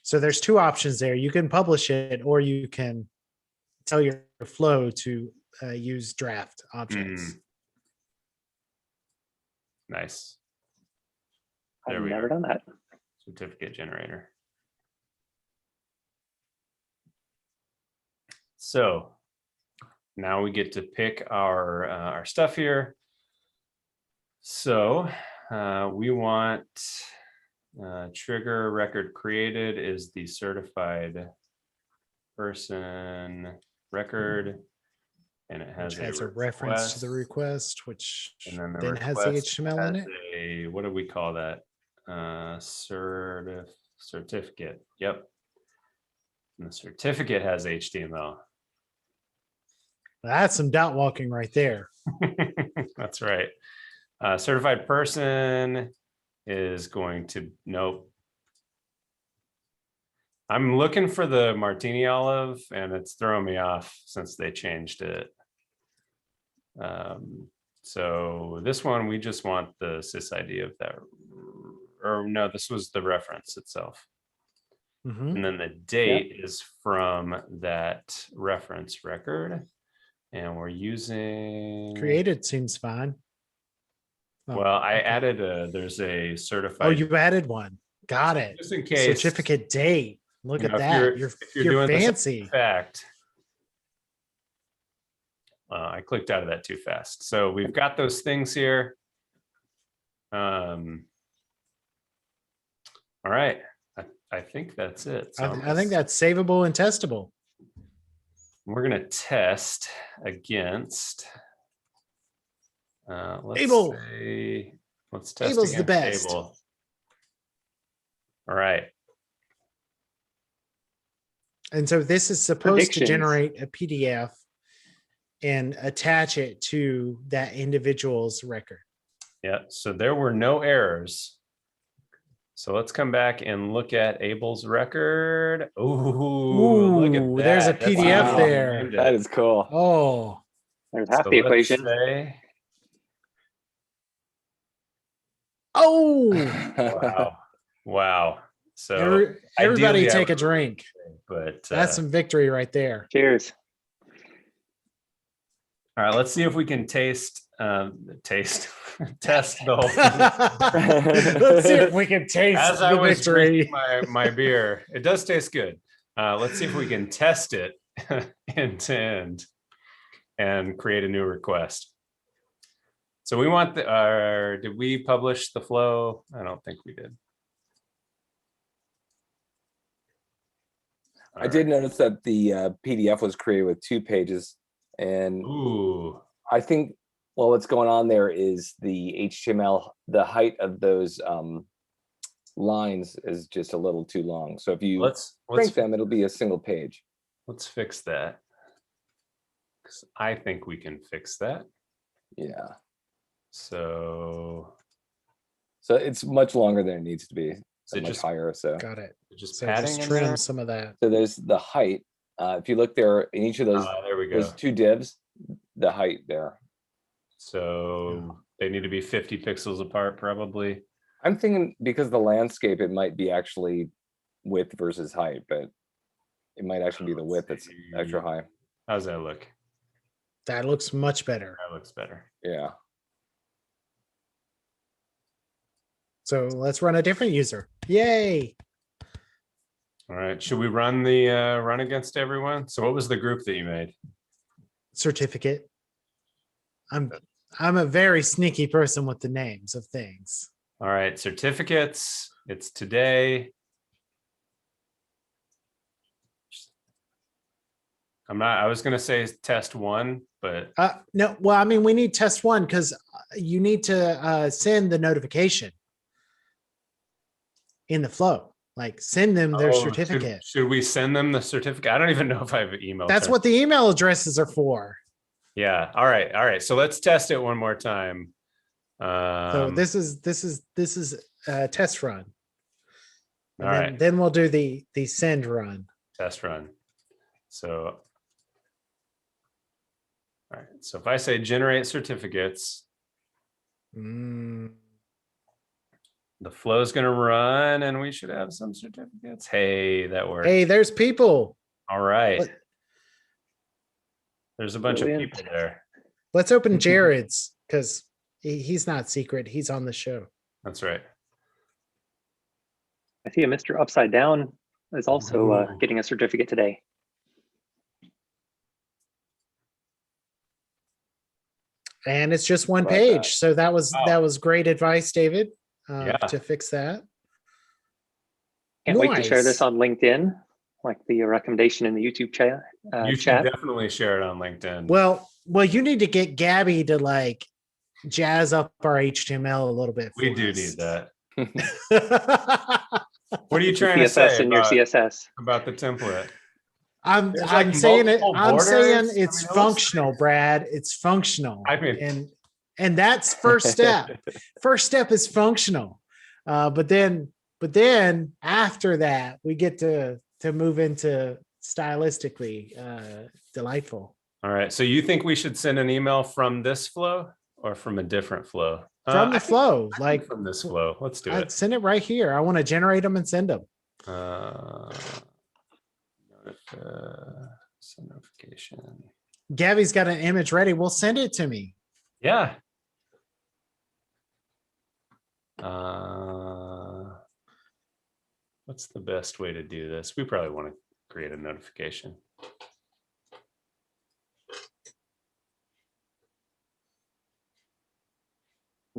A: So there's two options there. You can publish it, or you can tell your flow to use draft objects.
B: Nice.
C: I've never done that.
B: Certificate generator. So now we get to pick our stuff here. So we want trigger record created is the certified person record. and it has,
A: Which has a reference to the request, which
B: and then
A: then has the HTML in it.
B: What do we call that? Certificate. Yep. And the certificate has HTML.
A: That's some dot walking right there.
B: That's right. Certified person is going to, nope. I'm looking for the martini olive and it's throwing me off since they changed it. So this one, we just want the sys ID of that, or no, this was the reference itself. And then the date is from that reference record. And we're using
A: Created seems fine.
B: Well, I added there's a certified.
A: Oh, you added one. Got it.
B: Just in case.
A: Certificate date. Look at
B: if
A: that.
B: if
A: You're
B: doing this
A: fancy.
B: fact. I clicked out of that too fast. So we've got those things here. All right. I think that's it. So
A: I think that's savable and testable.
B: we're going to test against. Let's
A: Able.
B: say, let's test
A: Able's the
B: against
A: best.
B: Able. All right.
A: And so this is supposed to
C: Predictions.
A: generate a PDF and attach it to that individual's record.
B: Yeah, so there were no errors. So let's come back and look at Abel's record. Ooh, look at that.
A: There's a
B: That's
A: PDF
B: how we
A: there.
B: named it.
D: That is cool.
A: Oh,
C: There's half
B: So
C: the
B: let's
C: equation.
B: say-
A: oh,
B: wow. Wow. So
A: everybody
B: ideally, I
A: take a
B: would-
A: drink.
B: But
A: That's some victory right there.
C: Cheers.
B: all right, let's see if we can test the whole thing.
A: Let's see if we can taste
B: As I
A: the
B: was
A: victory.
B: drinking my beer, it does taste good. Let's see if we can test it end to end and create a new request. So we want did we publish the flow? I don't think we did.
D: I did notice that the PDF was created with 2 pages, and
B: Ooh,
D: I think, well, what's going on there is the HTML, the height of those lines is just a little too long. So if you
B: let's
D: shrink them, it'll be a single page.
B: let's fix that. 'Cause I think we can fix that.
D: Yeah.
B: So
D: So it's much longer than it needs to be.
B: Is it
D: Much
B: just-
D: higher. So
A: Got it.
B: just
A: So
B: padding
A: just
B: in
A: trim
B: there.
A: some of that.
D: so there's the height. If you look there in each of those
B: There we go.
D: those 2 divs, the height there.
B: So they need to be 50 pixels apart, probably.
D: I'm thinking because the landscape, it might be actually width versus height, but it might actually be the width that's extra high.
B: How's that look?
A: That looks much better.
B: That looks better.
D: Yeah.
A: So let's run a different user. Yay.
B: All right. Should we run the run against everyone? So what was the group that you made?
A: Certificate. I'm a very sneaky person with the names of things.
B: All right. Certificates. It's today. I was going to say test 1, but
A: No, well, I mean, we need test 1 because you need to send the notification in the flow. Like send them their
B: Oh,
A: certificate.
B: Should we send them the certificate? I don't even know if I have an email.
A: That's
B: test.
A: what the email addresses are for.
B: Yeah. All right. All right. So let's test it one more time.
A: So this is a test run. And
B: all
A: then,
B: right.
A: then we'll do the send run.
B: Test run. So, all right. So if I say generate certificates,
A: Mm,
B: the flow is going to run and we should have some certificates. Hey, that worked.
A: hey, there's people.
B: All right.
A: What-
B: There's a bunch
C: Brilliant.
B: of people there.
A: Let's open Jared's because he's not secret. He's on the show.
B: That's right.
C: I see a Mr. Upside Down is also
B: Ooh.
C: getting a certificate today.
A: And it's just one
D: Like
A: page.
D: that.
A: So that was great advice, David,
B: Yeah.
A: to fix that.
C: Can't wait to share
A: Nice.
C: this on LinkedIn, like the recommendation in the YouTube chat.
B: You should
C: chat.
B: definitely share it on LinkedIn.
A: Well, Well, you need to get Gabby to like jazz up our HTML a little bit.
B: We
A: for
B: do
A: us.
B: need that.
A: I'm
B: What are you
C: The
B: trying to
C: CSS
B: say
C: in your CSS.
B: about the template?
A: I'm
B: There's, like,
A: saying it.
B: multiple
A: I'm saying
B: borders. I
A: it's
B: mean, it looks
A: functional, Brad. It's functional.
B: I mean-
A: and that's first step. First step is functional. But then after that, we get to move into stylistically delightful.
B: All right. So you think we should send an email from this flow or from a different flow?
A: From the
B: I think
A: flow, like
B: from this flow. Let's do
A: I'd
B: it.
A: send it right here. I want to generate them and send them.
B: Send notification.
A: Gabby's got an image ready. We'll send it to me.
B: Yeah. What's the best way to do this? We probably want to create a notification.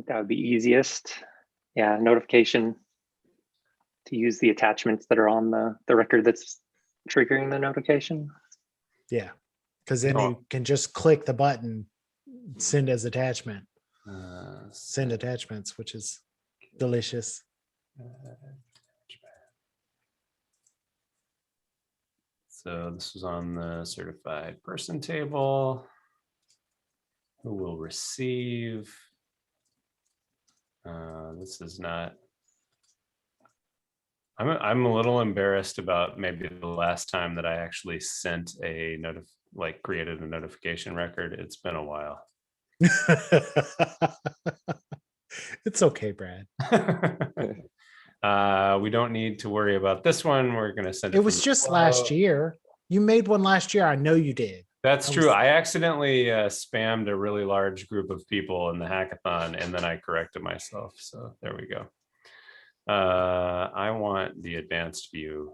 C: That would be easiest. Yeah, notification to use the attachments that are on the record that's triggering the notification.
A: Yeah, because then you can just click the button, send as attachment, send attachments, which is delicious.
B: So this was on the certified person table. Who will receive? This is not. I'm a little embarrassed about maybe the last time that I actually sent a created a notification record. It's been a while.
A: It's okay, Brad.
B: We don't need to worry about this one. We're going to send it.
A: It was just last year. You made one last year. I know you did.
B: That's true. I accidentally spammed a really large group of people in the hackathon, and then I corrected myself. So there we go. I want the advanced view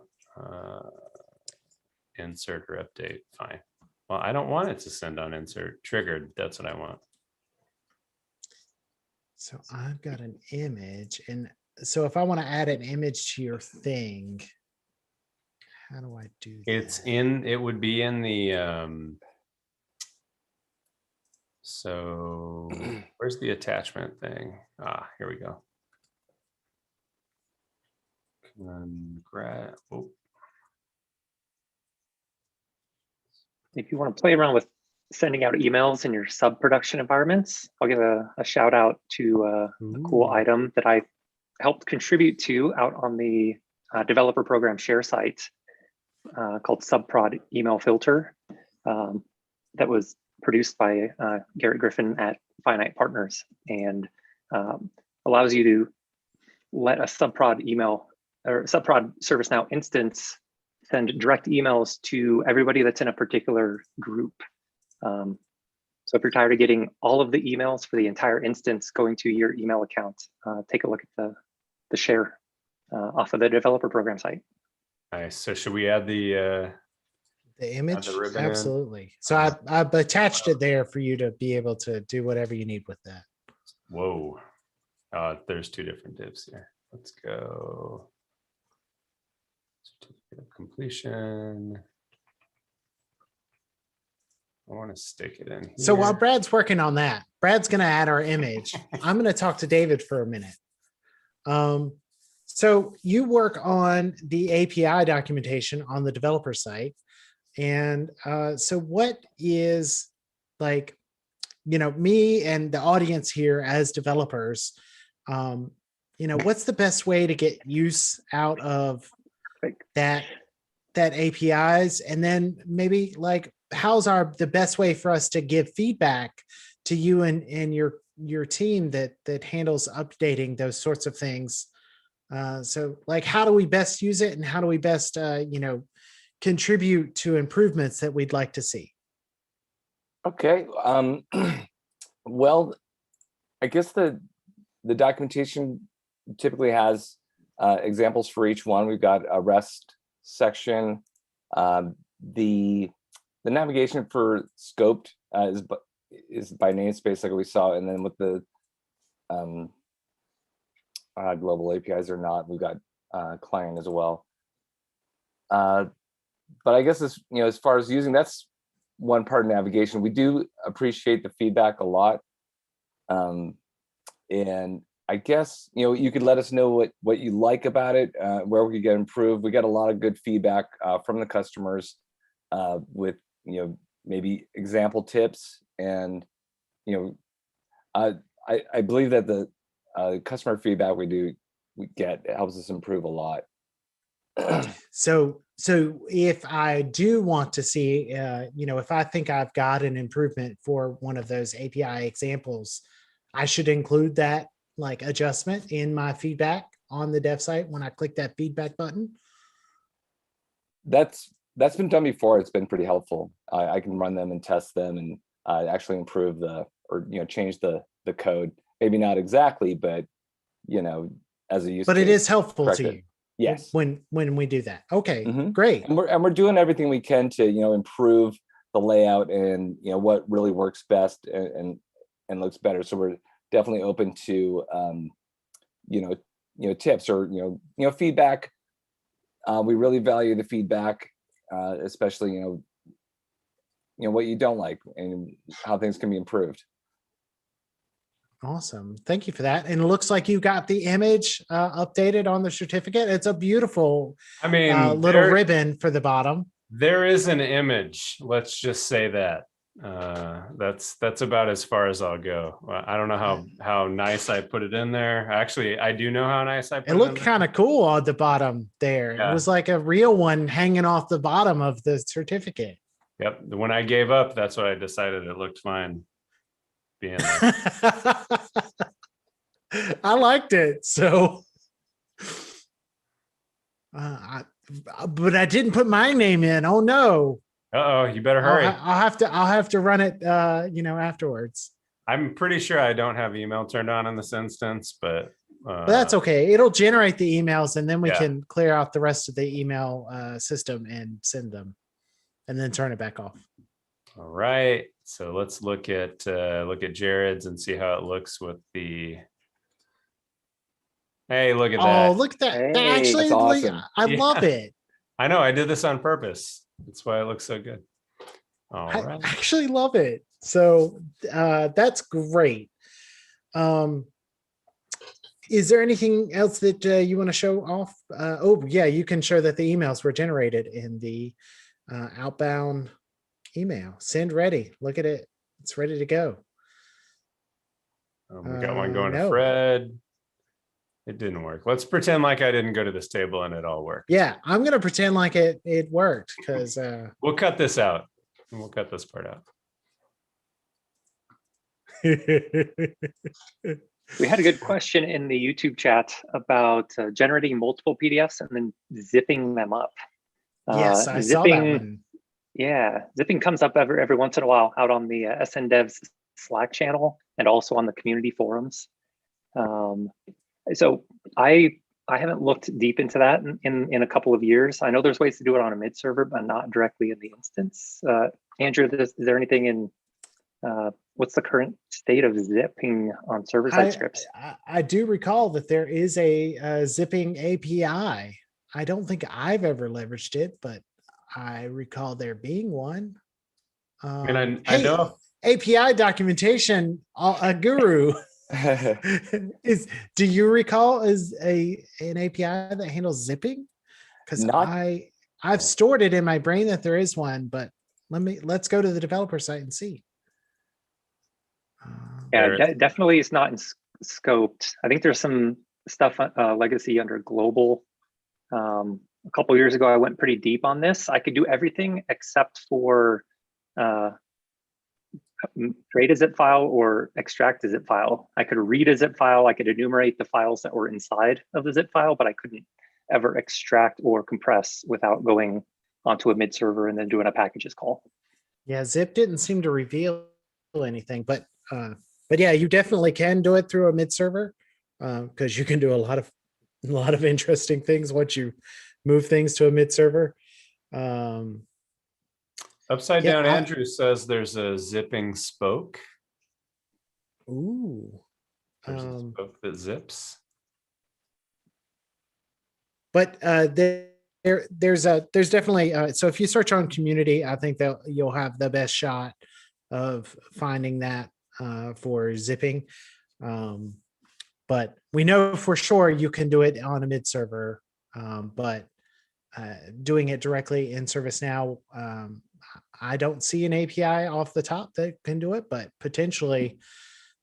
B: insert or update. Fine. Well, I don't want it to send on insert triggered. That's what I want.
A: So I've got an image. And so if I want to add an image to your thing, how do I do that?
B: It would be in the, so where's the attachment thing? Ah, here we go.
C: If you want to play around with sending out emails in your sub-production environments, I'll give a shout out to a cool item that I helped contribute to out on the developer program share site called subprod email filter that was produced by Garrett Griffin at Finite Partners, and allows you to let a subprod email or subprod ServiceNow instance send direct emails to everybody that's in a particular group. So if you're tired of getting all of the emails for the entire instance going to your email account, take a look at the share off of the developer program site.
B: Nice. So should we add the
A: image?
B: the ribbon in?
A: Absolutely. So I've attached it there for you to be able to do whatever you need with that.
B: Whoa. There's two different divs here. Let's go. Certificate of completion. I want to stick it in here.
A: So while Brad's working on that, Brad's going to add our image. I'm going to talk to David for a minute. So you work on the API documentation on the developer site. And so what is, like, me and the audience here as developers, what's the best way to get use out of that APIs? And then maybe, like, how's the best way for us to give feedback to you and your team that handles updating those sorts of things? So, like, how do we best use it, and how do we best contribute to improvements that we'd like to see?
D: Okay. Well, I guess the documentation typically has examples for each one. We've got a REST section. The navigation for scoped is by namespace, like we saw, and then with the global APIs or not, we've got client as well. But I guess as far as using, that's one part of navigation. We do appreciate the feedback a lot. And I guess, you could let us know what you like about it, where we could get improved. We got a lot of good feedback from the customers with, maybe example tips. And, I believe that the customer feedback we get helps us improve a lot.
A: So if I do want to see, if I think I've got an improvement for one of those API examples, I should include that like adjustment in my feedback on the dev site when I click that feedback button.
D: That's been done before. It's been pretty helpful. I can run them and test them and actually improve change the code. Maybe not exactly, but as a use.
A: But it is helpful to you.
D: Yes.
A: When we do that. Okay, great.
D: And we're doing everything we can to improve the layout and what really works best and looks better. So we're definitely open to tips or feedback. We really value the feedback, especially what you don't like and how things can be improved.
A: Awesome. Thank you for that. And it looks like you got the image updated on the certificate. It's a beautiful little ribbon for the bottom.
B: There is an image. Let's just say that. That's about as far as I'll go. I don't know how nice I put it in there. Actually, I do know how nice I put it in there. It
A: looked kind of cool on the bottom there. Yeah. It was like a real one hanging off the bottom of the certificate.
B: Yep. When I gave up, that's what I decided it looked fine being there.
A: I liked it. So but I didn't put my name in. Oh no.
B: Uh-oh, you better hurry.
A: I'll have to run it afterwards.
B: I'm pretty sure I don't have email turned on in this instance, but
A: that's okay. It'll generate the emails and then we can clear out the rest of the email system and send them and then turn it back off.
B: All right. So let's look at Jared's and see how it looks with the. Hey, look at that.
A: Oh, look at that.
C: Hey,
A: actually,
D: awesome.
A: I love it.
B: I know. I did this on purpose. That's why it looks so good. All right.
A: I actually love it. So that's great. Is there anything else that you want to show off? You can show that the emails were generated in the outbound email. Send ready. Look at it. It's ready to go.
B: We got one going to Fred. It didn't work. Let's pretend like I didn't go to this table and it all worked.
A: Yeah, I'm going to pretend like it worked because
B: we'll cut this out. And we'll cut this part out.
C: We had a good question in the YouTube chat about generating multiple PDFs and then zipping them up.
A: Yes, I saw that one.
C: Yeah, zipping comes up every once in a while out on the SNDev's Slack channel and also on the community forums. So I haven't looked deep into that in a couple of years. I know there's ways to do it on a mid server, but not directly in the instance. Andrew, is there anything in what's the current state of zipping on server-side scripts?
A: I do recall that there is a zipping API. I don't think I've ever leveraged it, but I recall there being one.
B: And I know
A: API documentation, a guru. Do you recall is an API that handles zipping? Because I've stored it in my brain that there is one, but let's go to the developer site and see.
C: Definitely it's not in scoped. I think there's some stuff legacy under global. A couple of years ago, I went pretty deep on this. I could do everything except for create a zip file or extract a zip file. I could read a zip file. I could enumerate the files that were inside of the zip file, but I couldn't ever extract or compress without going onto a mid server and then doing a packages call.
A: Yeah, zip didn't seem to reveal anything, but yeah, you definitely can do it through a mid server because you can do a lot of interesting things once you move things to a mid server.
B: Upside down, Andrew says there's a zipping spoke.
A: Ooh.
B: There's a spoke that zips.
A: But there there's definitely so if you search on community, I think that you'll have the best shot of finding that for zipping. But we know for sure you can do it on a mid server, but doing it directly in ServiceNow, I don't see an API off the top that can do it, but potentially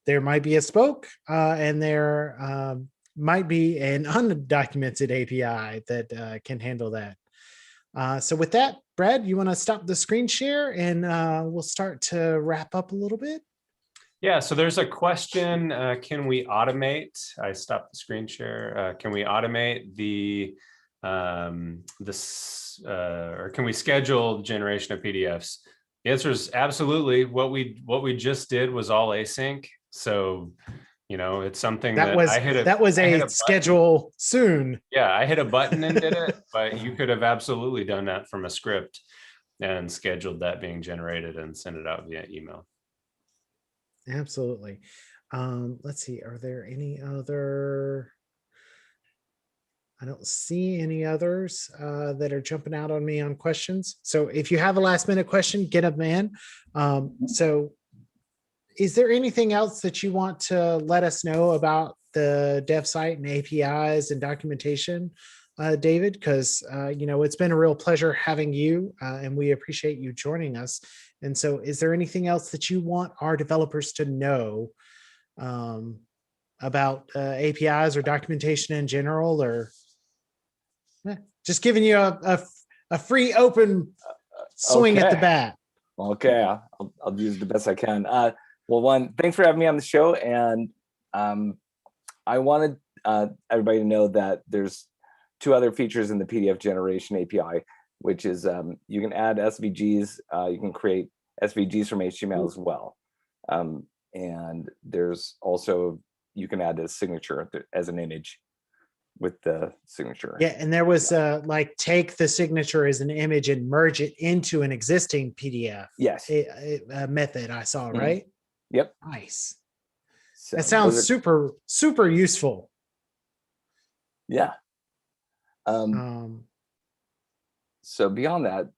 A: there might be a spoke and there might be an undocumented API that can handle that. So with that, Brad, you want to stop the screen share and we'll start to wrap up a little bit?
B: Yeah, so there's a question, can we automate? I stopped the screen share. Can we automate or can we schedule the generation of PDFs? The answer is absolutely. What we just did was all async. So, it's something that
A: was a schedule soon.
B: Yeah, I hit a button and did it, but you could have absolutely done that from a script and scheduled that being generated and send it out via email.
A: Absolutely. Let's see. Are there any other? I don't see any others that are jumping out on me on questions. So if you have a last minute question, get them in. So is there anything else that you want to let us know about the dev site and APIs and documentation, David? Because, it's been a real pleasure having you and we appreciate you joining us. And so is there anything else that you want our developers to know about APIs or documentation in general, or just giving you a free open swing at the bat?
D: Okay, I'll do the best I can. Well, one, thanks for having me on the show. And I wanted everybody to know that there's two other features in the PDF generation API, which is you can add SVGs, you can create SVGs from HTML as well. And there's also, you can add a signature as an image with the signature.
A: Yeah, and there was like take the signature as an image and merge it into an existing PDF.
D: Yes.
A: Method I saw, right?
D: Yep.
A: Nice.
D: So
A: that sounds super useful.
D: Yeah. So beyond that,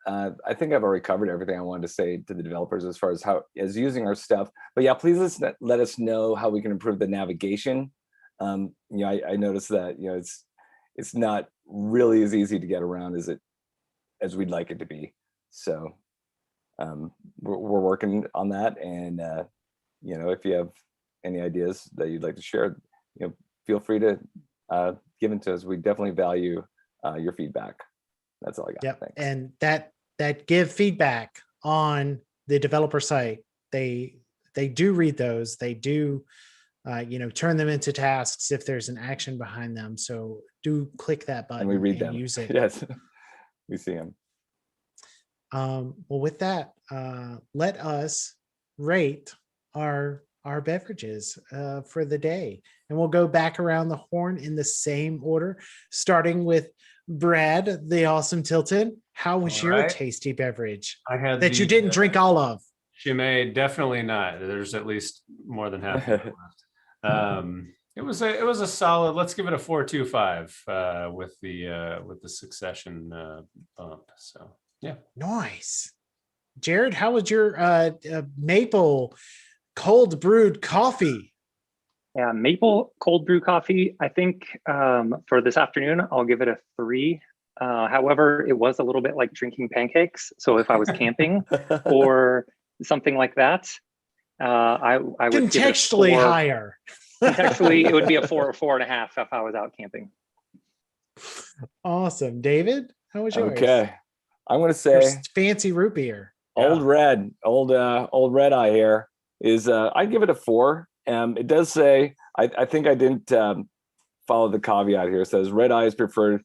D: I think I've already covered everything I wanted to say to the developers as far as using our stuff. But yeah, please let us know how we can improve the navigation. I noticed that it's not really as easy to get around as we'd like it to be. So we're working on that, and if you have any ideas that you'd like to share, feel free to give them to us. We definitely value your feedback. That's all I got.
A: Yep.
D: Thanks.
A: And that give feedback on the developer site, they do read those. They do turn them into tasks if there's an action behind them. So do click that button
D: and we read them.
A: Use it.
D: Yes, we see them.
A: Well, with that, let us rate our beverages for the day, and we'll go back around the horn in the same order, starting with Brad, the awesome Tilton. How was your tasty beverage?
B: I had
A: that you didn't drink all of.
B: Chimay, definitely not. There's at least more than half of it left. It was a solid. Let's give it a 4.25 with the succession bump. So yeah,
A: nice. Jared, how was your maple cold brewed coffee?
C: Yeah, maple cold brew coffee. I think for this afternoon, I'll give it a 3. However, it was a little bit like drinking pancakes. So if I was camping or something like that, I would
A: contextually
C: give it a 4.
A: Higher.
C: Contextually, it would be a 4 or 4.5 if I was out camping.
A: Awesome, David. How was yours?
D: Okay, I'm going to say
A: fancy root beer.
D: Old Red Eye here is. I'd give it a 4. It does say, I think I didn't follow the caveat here. It says Red Eye is preferred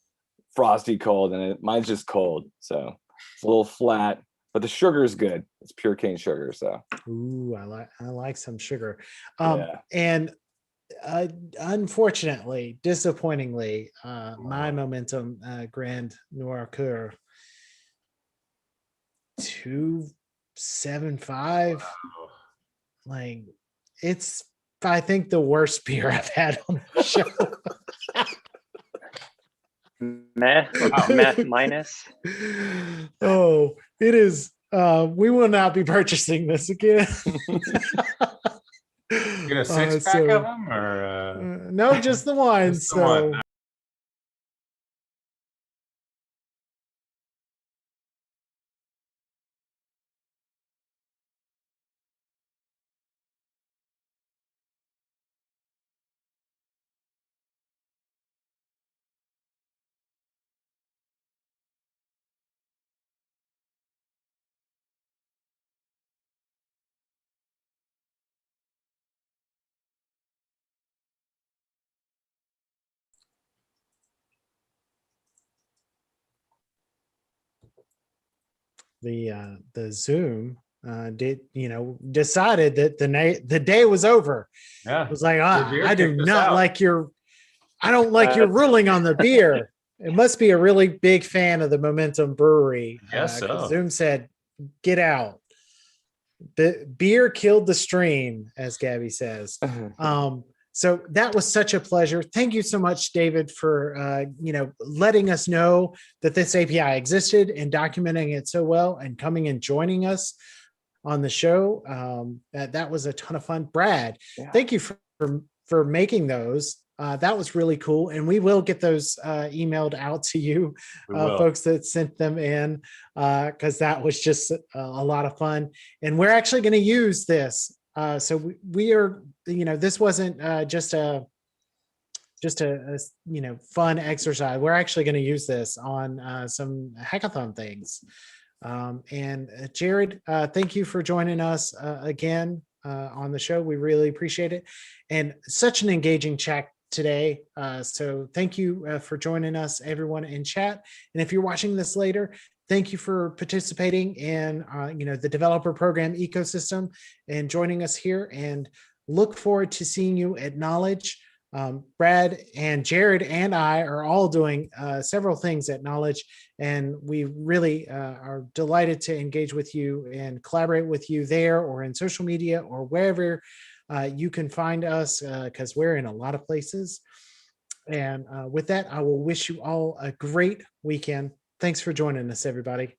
D: frosty cold, and mine's just cold. So it's a little flat, but the sugar is good. It's pure cane sugar. So
A: ooh, I like some sugar.
D: Yeah.
A: And unfortunately, disappointingly, my momentum Grand Noir Cœur 2.75.
B: Wow.
A: Like, it's, I think, the worst beer I've had on the show.
C: meh or meh minus.
A: Oh, it is. We will not be purchasing this again.
B: Get a six pack of them, or
A: no, just the one.
B: just the
A: So
B: one.
A: the Zoom decided that the day was over.
B: Yeah.
A: It was like,
B: Your beer
A: I do
B: kicked us
A: not
B: out.
A: like I don't like your ruling on the beer. It must be a really big fan of the Momentum Brewery.
B: Guess so.
A: Zoom said, get out. The beer killed the stream, as Gabby says. So that was such a pleasure. Thank you so much, David, for letting us know that this API existed and documenting it so well and coming and joining us on the show. That was a ton of fun. Brad, thank you for making those. That was really cool. And we will get those emailed out to you, folks that sent them in, because that was just a lot of fun. And we're actually going to use this. So we are, this wasn't just a fun exercise. We're actually going to use this on some hackathon things. And Jared, thank you for joining us again on the show. We really appreciate it. And such an engaging chat today. So thank you for joining us, everyone in chat. And if you're watching this later, thank you for participating in the developer program ecosystem and joining us here, and look forward to seeing you at Knowledge. Brad and Jared and I are all doing several things at Knowledge, and we really are delighted to engage with you and collaborate with you there or in social media or wherever you can find us, because we're in a lot of places. And with that, I will wish you all a great weekend. Thanks for joining us, everybody.